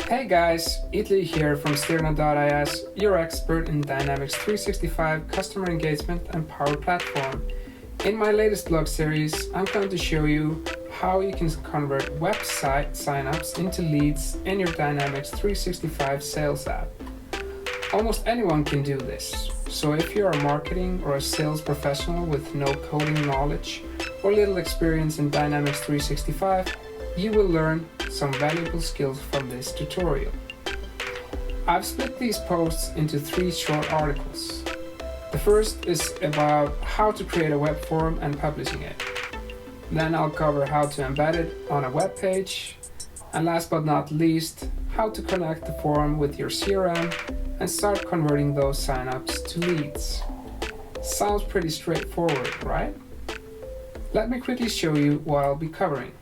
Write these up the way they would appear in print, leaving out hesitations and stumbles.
Hey guys, Italy here from Stirna.is, your expert in Dynamics 365 customer engagement and Power Platform. In my latest blog series, I'm going to show you how you can convert website signups into leads in your Dynamics 365 sales app. Almost anyone can do this, so if you're a marketing or a sales professional with no coding knowledge or little experience in Dynamics 365, you will learn some valuable skills from this tutorial. I've split these posts into 3 short articles. The first is about how to create a web form and publishing it. Then I'll cover how to embed it on a web page. And last but not least, how to connect the form with your CRM and start converting those signups to leads. Sounds pretty straightforward, right? Let me quickly show you what I'll be covering.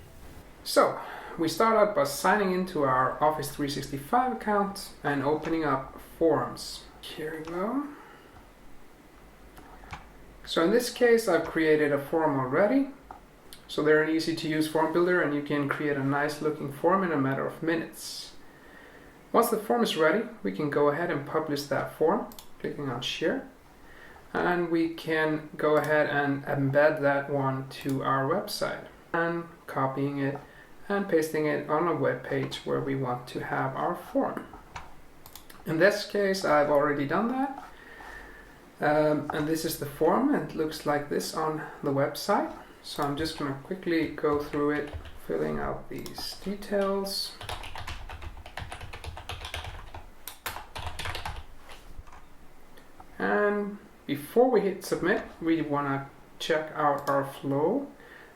So, we start out by signing into our Office 365 account and opening up forms. Here we go. So in this case, I've created a form already. So they're an easy to use form builder and you can create a nice looking form in a matter of minutes. Once the form is ready, we can go ahead and publish that form, clicking on share. And we can go ahead and embed that one to our website and copying it and pasting it on a web page where we want to have our form. In this case, I've already done that. And this is the form, and it looks like this on the website. So I'm just going to quickly go through it, filling out these details. And before we hit submit, we want to check out our flow.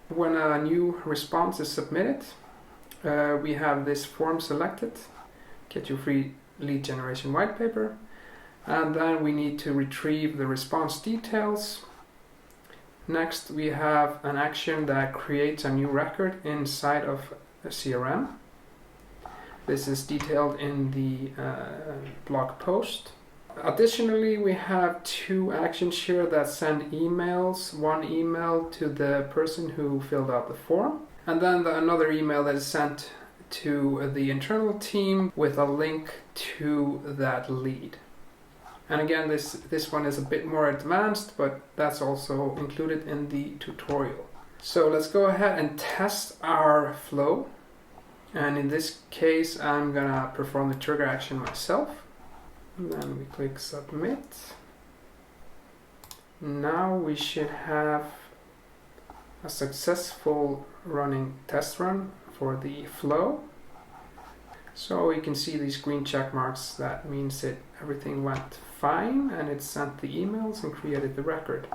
When a new response is submitted, we have this form selected, get your free lead generation white paper, and then we need to retrieve the response details. Next, we have an action that creates a new record inside of a CRM. This is detailed in the blog post. Additionally, we have 2 actions here that send emails. One email to the person who filled out the form, and then another email that is sent to the internal team with a link to that lead. And again, this one is a bit more advanced, but that's also included in the tutorial. So let's go ahead and test our flow. And in this case, I'm gonna perform the trigger action myself. And then we click submit. Now we should have a successful running test run for the flow. So we can see these green check marks. That means that everything went fine and it sent the emails and created the record.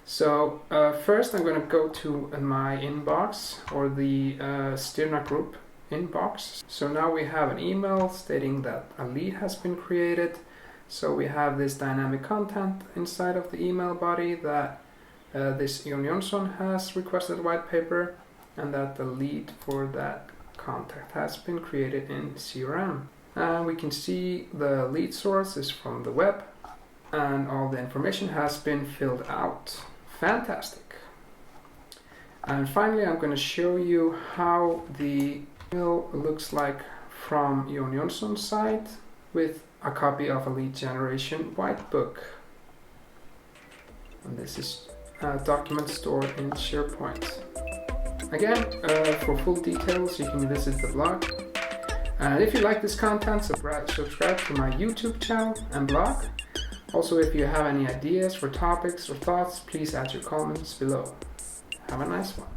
So first I'm going to go to my inbox, or the Stirna group inbox. So now we have an email stating that a lead has been created. So we have this dynamic content inside of the email body that this Jon Jonsson has requested a white paper, and that the lead for that contact has been created in CRM. And we can see the lead source is from the web and all the information has been filled out. Fantastic. And finally, I'm going to show you how the email looks like from Jon Jonsson's side with a copy of a lead generation white book. And this is a document stored in SharePoint. Again, for full details, you can visit the blog. And if you like this content, subscribe to my YouTube channel and blog. Also, if you have any ideas for topics or thoughts, please add your comments below. Have a nice one.